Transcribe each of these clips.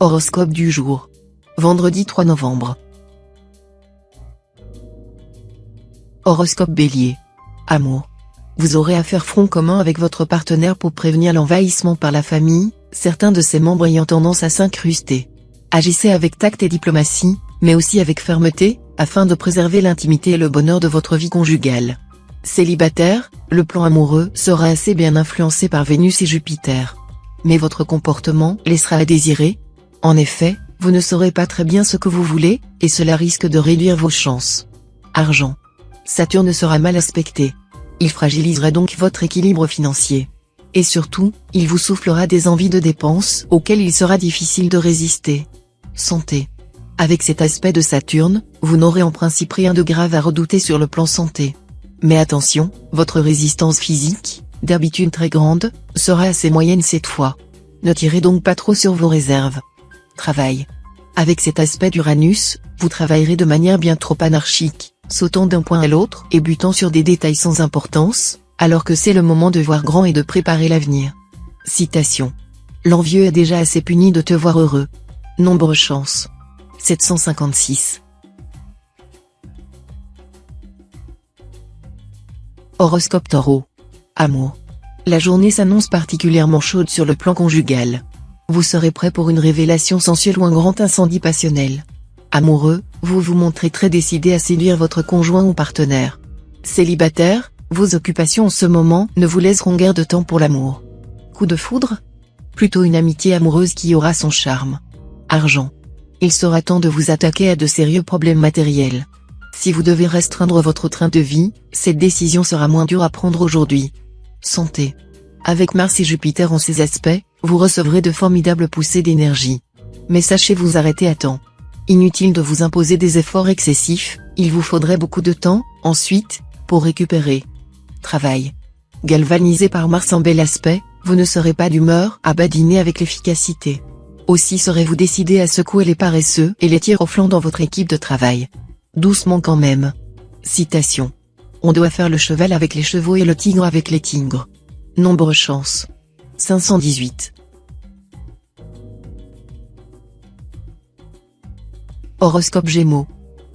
Horoscope du jour. Vendredi 3 novembre. Horoscope Bélier. Amour. Vous aurez à faire front commun avec votre partenaire pour prévenir l'envahissement par la famille, certains de ses membres ayant tendance à s'incruster. Agissez avec tact et diplomatie, mais aussi avec fermeté, afin de préserver l'intimité et le bonheur de votre vie conjugale. Célibataire, le plan amoureux sera assez bien influencé par Vénus et Jupiter. Mais votre comportement laissera à désirer. En effet, vous ne saurez pas très bien ce que vous voulez, et cela risque de réduire vos chances. Argent. Saturne sera mal aspecté. Il fragilisera donc votre équilibre financier. Et surtout, il vous soufflera des envies de dépenses auxquelles il sera difficile de résister. Santé. Avec cet aspect de Saturne, vous n'aurez en principe rien de grave à redouter sur le plan santé. Mais attention, votre résistance physique, d'habitude très grande, sera assez moyenne cette fois. Ne tirez donc pas trop sur vos réserves. Travail. Avec cet aspect d'Uranus, vous travaillerez de manière bien trop anarchique, sautant d'un point à l'autre et butant sur des détails sans importance, alors que c'est le moment de voir grand et de préparer l'avenir. Citation. L'envieux est déjà assez puni de te voir heureux. Nombre chance. 756. Horoscope Taureau. Amour. La journée s'annonce particulièrement chaude sur le plan conjugal. Vous serez prêt pour une révélation sensuelle ou un grand incendie passionnel. Amoureux, vous vous montrez très décidé à séduire votre conjoint ou partenaire. Célibataire, vos occupations en ce moment ne vous laisseront guère de temps pour l'amour. Coup de foudre? Plutôt une amitié amoureuse qui aura son charme. Argent. Il sera temps de vous attaquer à de sérieux problèmes matériels. Si vous devez restreindre votre train de vie, cette décision sera moins dure à prendre aujourd'hui. Santé. Avec Mars et Jupiter en ces aspects, vous recevrez de formidables poussées d'énergie. Mais sachez vous arrêter à temps. Inutile de vous imposer des efforts excessifs, il vous faudrait beaucoup de temps, ensuite, pour récupérer. Travail. Galvanisé par Mars en bel aspect, vous ne serez pas d'humeur à badiner avec l'efficacité. Aussi serez-vous décidé à secouer les paresseux et les tirs au flanc dans votre équipe de travail. Doucement quand même. Citation. On doit faire le cheval avec les chevaux et le tigre avec les tigres. Nombre chance. 518. Horoscope Gémeaux.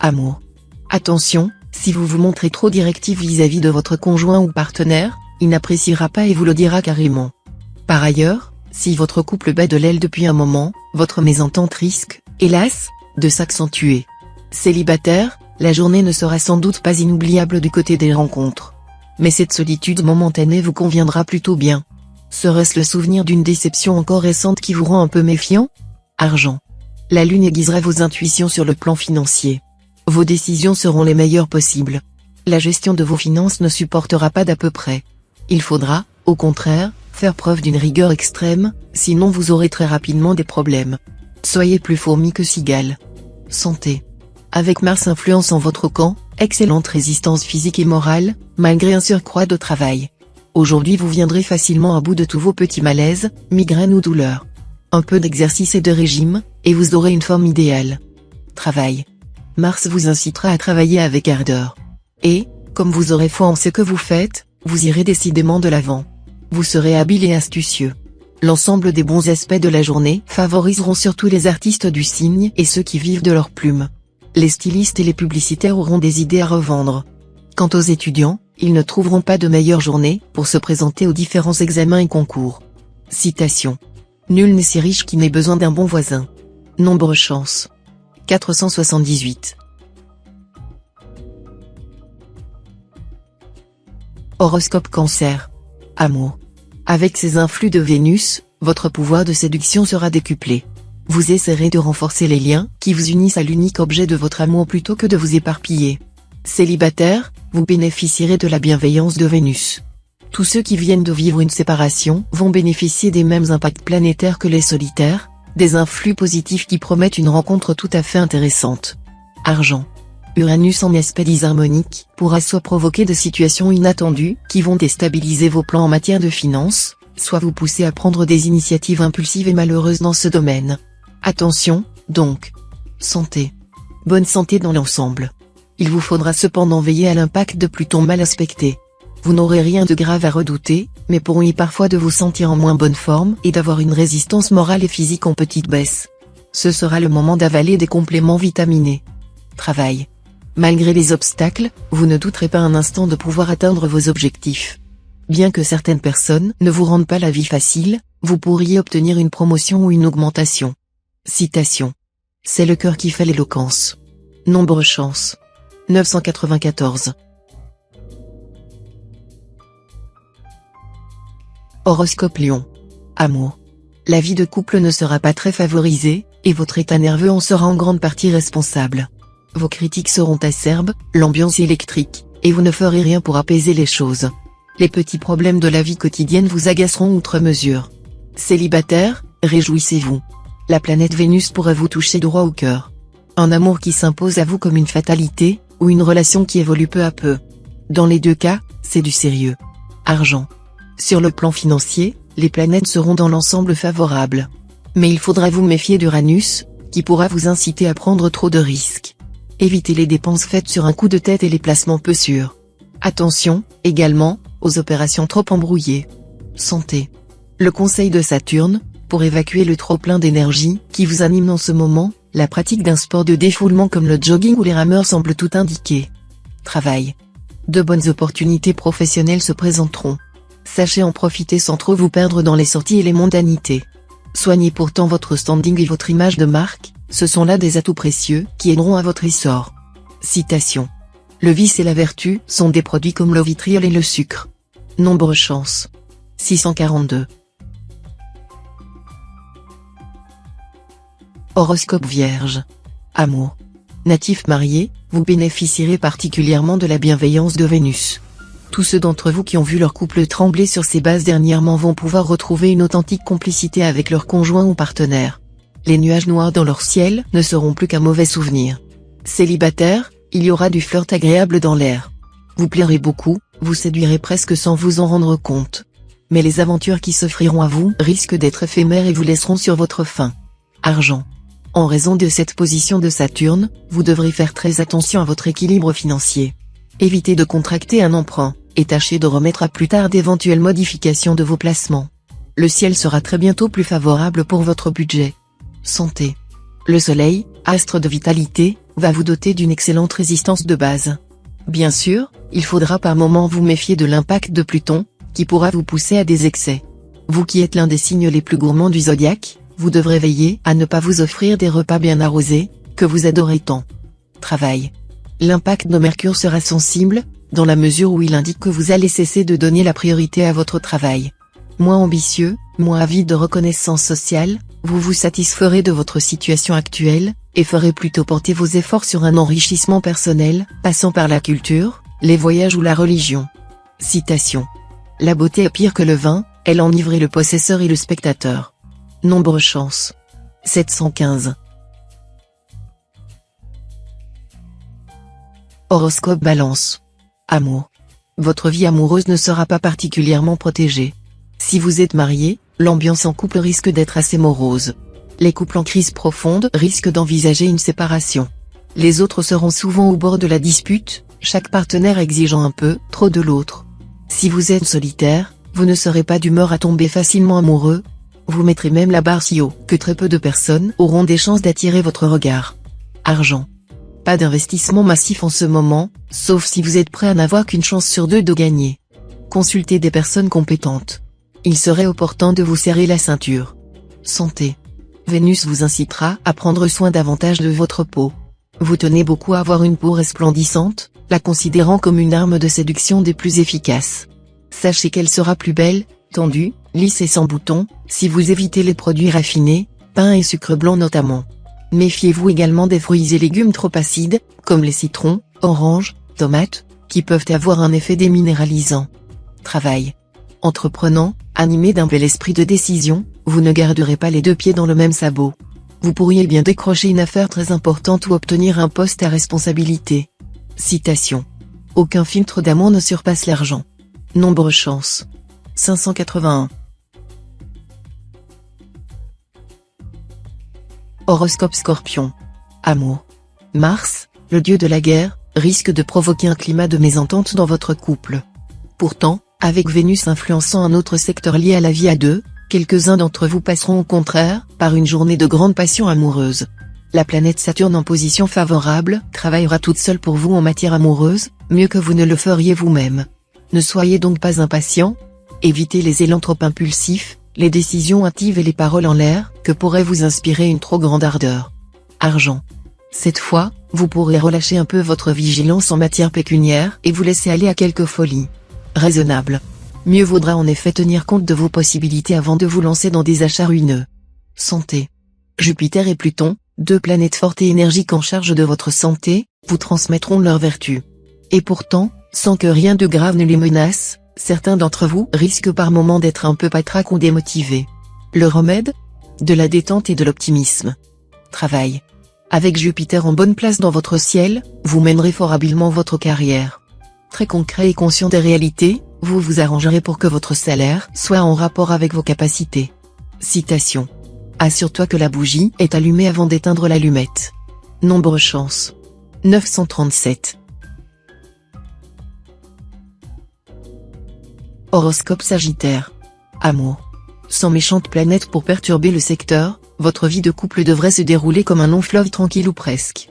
Amour. Attention, si vous vous montrez trop directif vis-à-vis de votre conjoint ou partenaire, il n'appréciera pas et vous le dira carrément. Par ailleurs, si votre couple bat de l'aile depuis un moment, votre mésentente risque, hélas, de s'accentuer. Célibataire, la journée ne sera sans doute pas inoubliable du côté des rencontres. Mais cette solitude momentanée vous conviendra plutôt bien. Serait-ce le souvenir d'une déception encore récente qui vous rend un peu méfiant? Argent. La lune aiguisera vos intuitions sur le plan financier. Vos décisions seront les meilleures possibles. La gestion de vos finances ne supportera pas d'à peu près. Il faudra, au contraire, faire preuve d'une rigueur extrême, sinon vous aurez très rapidement des problèmes. Soyez plus fourmi que cigale. Santé. Avec Mars influence en votre camp, excellente résistance physique et morale, malgré un surcroît de travail. Aujourd'hui vous viendrez facilement à bout de tous vos petits malaises, migraines ou douleurs. Un peu d'exercice et de régime, et vous aurez une forme idéale. Travail. Mars vous incitera à travailler avec ardeur. Et, comme vous aurez foi en ce que vous faites, vous irez décidément de l'avant. Vous serez habile et astucieux. L'ensemble des bons aspects de la journée favoriseront surtout les artistes du signe et ceux qui vivent de leur plume. Les stylistes et les publicitaires auront des idées à revendre. Quant aux étudiants, ils ne trouveront pas de meilleure journée pour se présenter aux différents examens et concours. Citation. Nul n'est si riche qu'il n'ait besoin d'un bon voisin. Nombre chance. 478. Horoscope Cancer. Amour. Avec ces influx de Vénus, votre pouvoir de séduction sera décuplé. Vous essaierez de renforcer les liens qui vous unissent à l'unique objet de votre amour plutôt que de vous éparpiller. Célibataire, vous bénéficierez de la bienveillance de Vénus. Tous ceux qui viennent de vivre une séparation vont bénéficier des mêmes impacts planétaires que les solitaires, des influx positifs qui promettent une rencontre tout à fait intéressante. Argent. Uranus en aspect disharmonique pourra soit provoquer de situations inattendues qui vont déstabiliser vos plans en matière de finances, soit vous pousser à prendre des initiatives impulsives et malheureuses dans ce domaine. Attention, donc. Santé. Bonne santé dans l'ensemble. Il vous faudra cependant veiller à l'impact de Pluton mal aspecté. Vous n'aurez rien de grave à redouter, mais pourriez parfois de vous sentir en moins bonne forme et d'avoir une résistance morale et physique en petite baisse. Ce sera le moment d'avaler des compléments vitaminés. Travail. Malgré les obstacles, vous ne douterez pas un instant de pouvoir atteindre vos objectifs. Bien que certaines personnes ne vous rendent pas la vie facile, vous pourriez obtenir une promotion ou une augmentation. Citation. C'est le cœur qui fait l'éloquence. Nombre chance. 994. Horoscope Lion. Amour. La vie de couple ne sera pas très favorisée, et votre état nerveux en sera en grande partie responsable. Vos critiques seront acerbes, l'ambiance électrique, et vous ne ferez rien pour apaiser les choses. Les petits problèmes de la vie quotidienne vous agaceront outre mesure. Célibataire, réjouissez-vous. La planète Vénus pourrait vous toucher droit au cœur. Un amour qui s'impose à vous comme une fatalité, ou une relation qui évolue peu à peu. Dans les deux cas, c'est du sérieux. Argent. Sur le plan financier, les planètes seront dans l'ensemble favorables. Mais il faudra vous méfier d'Uranus, qui pourra vous inciter à prendre trop de risques. Évitez les dépenses faites sur un coup de tête et les placements peu sûrs. Attention, également, aux opérations trop embrouillées. Santé. Le conseil de Saturne, pour évacuer le trop-plein d'énergie qui vous anime en ce moment, la pratique d'un sport de défoulement comme le jogging ou les rameurs semble tout indiquer. Travail. De bonnes opportunités professionnelles se présenteront. Sachez en profiter sans trop vous perdre dans les sorties et les mondanités. Soignez pourtant votre standing et votre image de marque, ce sont là des atouts précieux qui aideront à votre essor. Citation. Le vice et la vertu sont des produits comme le vitriol et le sucre. Nombre chance. 642. Horoscope Vierge. Amour. Natif marié, vous bénéficierez particulièrement de la bienveillance de Vénus. Tous ceux d'entre vous qui ont vu leur couple trembler sur ses bases dernièrement vont pouvoir retrouver une authentique complicité avec leur conjoint ou partenaire. Les nuages noirs dans leur ciel ne seront plus qu'un mauvais souvenir. Célibataire, il y aura du flirt agréable dans l'air. Vous plairez beaucoup, vous séduirez presque sans vous en rendre compte. Mais les aventures qui s'offriront à vous risquent d'être éphémères et vous laisseront sur votre faim. Argent. En raison de cette position de Saturne, vous devrez faire très attention à votre équilibre financier. Évitez de contracter un emprunt, et tâchez de remettre à plus tard d'éventuelles modifications de vos placements. Le ciel sera très bientôt plus favorable pour votre budget. Santé. Le soleil, astre de vitalité, va vous doter d'une excellente résistance de base. Bien sûr, il faudra par moments vous méfier de l'impact de Pluton, qui pourra vous pousser à des excès. Vous qui êtes l'un des signes les plus gourmands du zodiaque, vous devrez veiller à ne pas vous offrir des repas bien arrosés, que vous adorez tant. Travail. L'impact de Mercure sera sensible, dans la mesure où il indique que vous allez cesser de donner la priorité à votre travail. Moins ambitieux, moins avide de reconnaissance sociale, vous vous satisferez de votre situation actuelle, et ferez plutôt porter vos efforts sur un enrichissement personnel, passant par la culture, les voyages ou la religion. Citation. La beauté est pire que le vin, elle enivre le possesseur et le spectateur. Nombre chance. 715. Horoscope Balance. Amour. Votre vie amoureuse ne sera pas particulièrement protégée. Si vous êtes marié, l'ambiance en couple risque d'être assez morose. Les couples en crise profonde risquent d'envisager une séparation. Les autres seront souvent au bord de la dispute, chaque partenaire exigeant un peu trop de l'autre. Si vous êtes solitaire, vous ne serez pas d'humeur à tomber facilement amoureux. Vous mettrez même la barre si haut que très peu de personnes auront des chances d'attirer votre regard. Argent. Pas d'investissement massif en ce moment, sauf si vous êtes prêt à n'avoir qu'une chance sur deux de gagner. Consultez des personnes compétentes. Il serait opportun de vous serrer la ceinture. Santé. Vénus vous incitera à prendre soin davantage de votre peau. Vous tenez beaucoup à avoir une peau resplendissante, la considérant comme une arme de séduction des plus efficaces. Sachez qu'elle sera plus belle, tendue, lisse et sans boutons, si vous évitez les produits raffinés, pain et sucre blanc notamment. Méfiez-vous également des fruits et légumes trop acides, comme les citrons, oranges, tomates, qui peuvent avoir un effet déminéralisant. Travail. Entreprenant, animé d'un bel esprit de décision, vous ne garderez pas les deux pieds dans le même sabot. Vous pourriez bien décrocher une affaire très importante ou obtenir un poste à responsabilité. Citation. Aucun filtre d'amour ne surpasse l'argent. Nombre chance. 581. Horoscope Scorpion. Amour. Mars, le dieu de la guerre, risque de provoquer un climat de mésentente dans votre couple. Pourtant, avec Vénus influençant un autre secteur lié à la vie à deux, Quelques-uns d'entre vous passeront au contraire par une journée de grande passion amoureuse. La planète Saturne en position favorable travaillera toute seule pour vous en matière amoureuse, mieux que vous ne le feriez vous-même. Ne soyez donc pas impatient. Évitez les élans trop impulsifs, les décisions hâtives et les paroles en l'air, que pourrait vous inspirer une trop grande ardeur. Argent. Cette fois, vous pourrez relâcher un peu votre vigilance en matière pécuniaire et vous laisser aller à quelques folies raisonnables. Mieux vaudra en effet tenir compte de vos possibilités avant de vous lancer dans des achats ruineux. Santé. Jupiter et Pluton, deux planètes fortes et énergiques en charge de votre santé, vous transmettront leurs vertus. Et pourtant, sans que rien de grave ne les menace, certains d'entre vous risquent par moments d'être un peu patraques ou démotivés. Le remède ? De la détente et de l'optimisme. Travail. Avec Jupiter en bonne place dans votre ciel, vous mènerez fort habilement votre carrière. Très concret et conscient des réalités, vous vous arrangerez pour que votre salaire soit en rapport avec vos capacités. Citation. Assure-toi que la bougie est allumée avant d'éteindre l'allumette. Nombre chance. 937. Horoscope Sagittaire. Amour. Sans méchante planète pour perturber le secteur, votre vie de couple devrait se dérouler comme un long fleuve tranquille ou presque.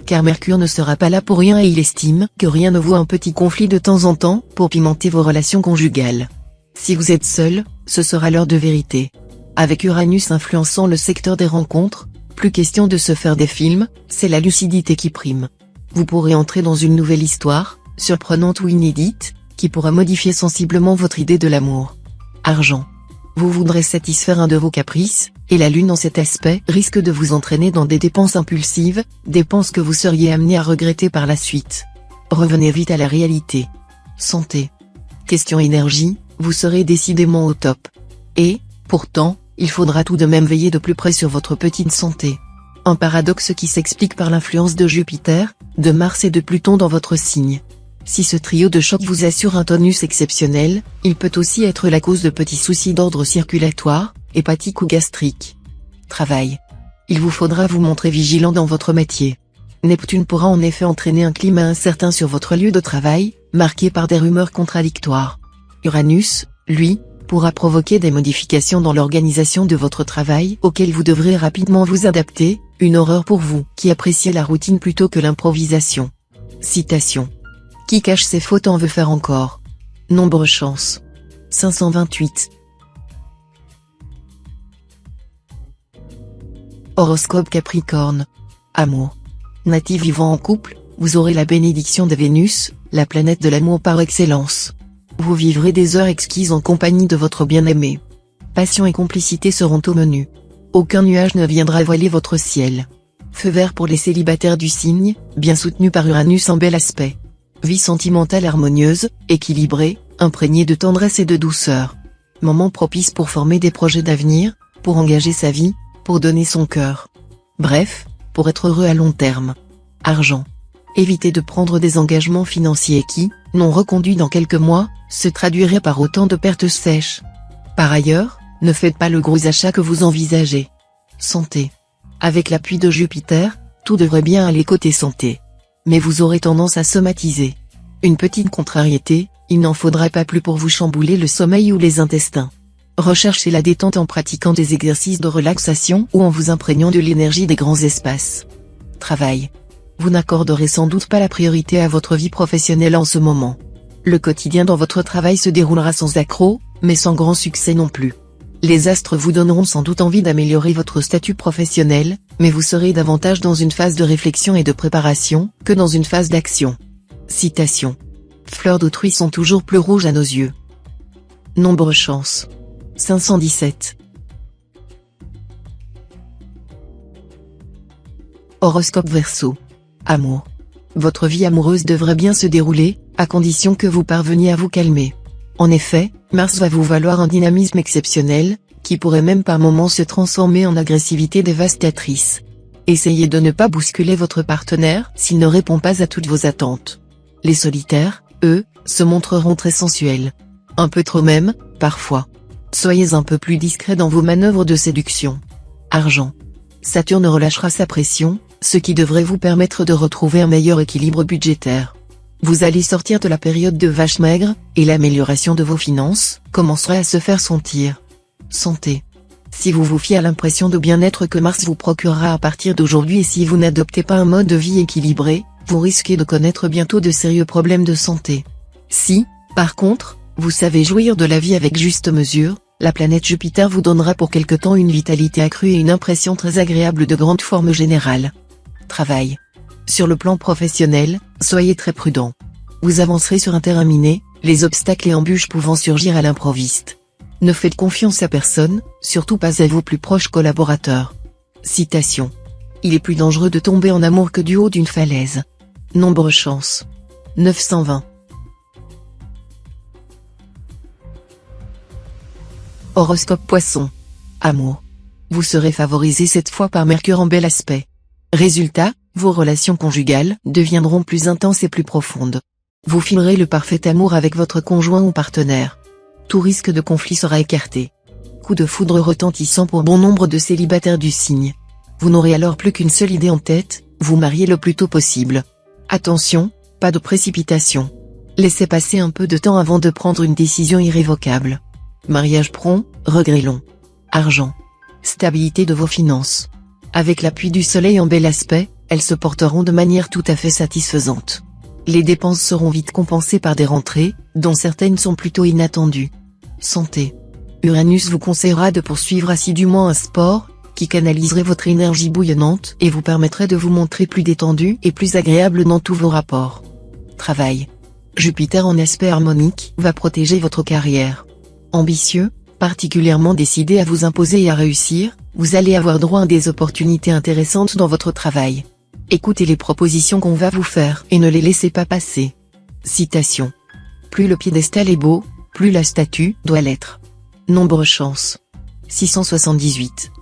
Car Mercure ne sera pas là pour rien et il estime que rien ne vaut un petit conflit de temps en temps pour pimenter vos relations conjugales. Si vous êtes seul, ce sera l'heure de vérité. Avec Uranus influençant le secteur des rencontres, plus question de se faire des films, c'est la lucidité qui prime. Vous pourrez entrer dans une nouvelle histoire, surprenante ou inédite, qui pourra modifier sensiblement votre idée de l'amour. Argent. Vous voudrez satisfaire un de vos caprices, et la Lune en cet aspect risque de vous entraîner dans des dépenses impulsives, dépenses que vous seriez amené à regretter par la suite. Revenez vite à la réalité. Santé. Question énergie, vous serez décidément au top. Et, pourtant, il faudra tout de même veiller de plus près sur votre petite santé. Un paradoxe qui s'explique par l'influence de Jupiter, de Mars et de Pluton dans votre signe. Si ce trio de choc vous assure un tonus exceptionnel, il peut aussi être la cause de petits soucis d'ordre circulatoire, hépatique ou gastrique. Travail. Il vous faudra vous montrer vigilant dans votre métier. Neptune pourra en effet entraîner un climat incertain sur votre lieu de travail, marqué par des rumeurs contradictoires. Uranus, lui, pourra provoquer des modifications dans l'organisation de votre travail auxquelles vous devrez rapidement vous adapter, une horreur pour vous qui appréciez la routine plutôt que l'improvisation. Citation. Qui cache ses fautes en veut faire encore. Nombre chance. 528. Horoscope Capricorne. Amour. Natif vivant en couple, vous aurez la bénédiction de Vénus, la planète de l'amour par excellence. Vous vivrez des heures exquises en compagnie de votre bien-aimé. Passion et complicité seront au menu. Aucun nuage ne viendra voiler votre ciel. Feu vert pour les célibataires du signe, bien soutenu par Uranus en bel aspect. Vie sentimentale harmonieuse, équilibrée, imprégnée de tendresse et de douceur. Moment propice pour former des projets d'avenir, pour engager sa vie, pour donner son cœur. Bref, pour être heureux à long terme. Argent. Évitez de prendre des engagements financiers qui, non reconduits dans quelques mois, se traduiraient par autant de pertes sèches. Par ailleurs, ne faites pas le gros achat que vous envisagez. Santé. Avec l'appui de Jupiter, tout devrait bien aller côté santé. Mais vous aurez tendance à somatiser. Une petite contrariété, il n'en faudra pas plus pour vous chambouler le sommeil ou les intestins. Recherchez la détente en pratiquant des exercices de relaxation ou en vous imprégnant de l'énergie des grands espaces. Travail. Vous n'accorderez sans doute pas la priorité à votre vie professionnelle en ce moment. Le quotidien dans votre travail se déroulera sans accroc, mais sans grand succès non plus. Les astres vous donneront sans doute envie d'améliorer votre statut professionnel, mais vous serez davantage dans une phase de réflexion et de préparation, que dans une phase d'action. Citation. Fleurs d'autrui sont toujours plus rouges à nos yeux. Nombre chance. 517. Horoscope Verseau. Amour. Votre vie amoureuse devrait bien se dérouler, à condition que vous parveniez à vous calmer. En effet, Mars va vous valoir un dynamisme exceptionnel, qui pourrait même par moments se transformer en agressivité dévastatrice. Essayez de ne pas bousculer votre partenaire s'il ne répond pas à toutes vos attentes. Les solitaires, eux, se montreront très sensuels. Un peu trop même, parfois. Soyez un peu plus discret dans vos manœuvres de séduction. Argent. Saturne relâchera sa pression, ce qui devrait vous permettre de retrouver un meilleur équilibre budgétaire. Vous allez sortir de la période de vache maigre, et l'amélioration de vos finances commencera à se faire sentir. Santé. Si vous vous fiez à l'impression de bien-être que Mars vous procurera à partir d'aujourd'hui et si vous n'adoptez pas un mode de vie équilibré, vous risquez de connaître bientôt de sérieux problèmes de santé. Si, par contre, vous savez jouir de la vie avec juste mesure, la planète Jupiter vous donnera pour quelque temps une vitalité accrue et une impression très agréable de grande forme générale. Travail. Sur le plan professionnel, soyez très prudent. Vous avancerez sur un terrain miné, les obstacles et embûches pouvant surgir à l'improviste. Ne faites confiance à personne, surtout pas à vos plus proches collaborateurs. Citation. Il est plus dangereux de tomber en amour que du haut d'une falaise. Nombre chance. 920. Horoscope Poisson. Amour. Vous serez favorisé cette fois par Mercure en bel aspect. Résultat, vos relations conjugales deviendront plus intenses et plus profondes. Vous filerez le parfait amour avec votre conjoint ou partenaire. Tout risque de conflit sera écarté. Coup de foudre retentissant pour bon nombre de célibataires du signe. Vous n'aurez alors plus qu'une seule idée en tête, vous marier le plus tôt possible. Attention, pas de précipitation. Laissez passer un peu de temps avant de prendre une décision irrévocable. Mariage prompt, regret long. Argent. Stabilité de vos finances. Avec l'appui du soleil en bel aspect, elles se porteront de manière tout à fait satisfaisante. Les dépenses seront vite compensées par des rentrées, dont certaines sont plutôt inattendues. Santé. Uranus vous conseillera de poursuivre assidûment un sport, qui canaliserait votre énergie bouillonnante et vous permettrait de vous montrer plus détendu et plus agréable dans tous vos rapports. Travail. Jupiter en aspect harmonique va protéger votre carrière. Ambitieux, particulièrement décidé à vous imposer et à réussir, vous allez avoir droit à des opportunités intéressantes dans votre travail. Écoutez les propositions qu'on va vous faire et ne les laissez pas passer. Citation. Plus le piédestal est beau, plus la statue doit l'être. Nombre chance. 678.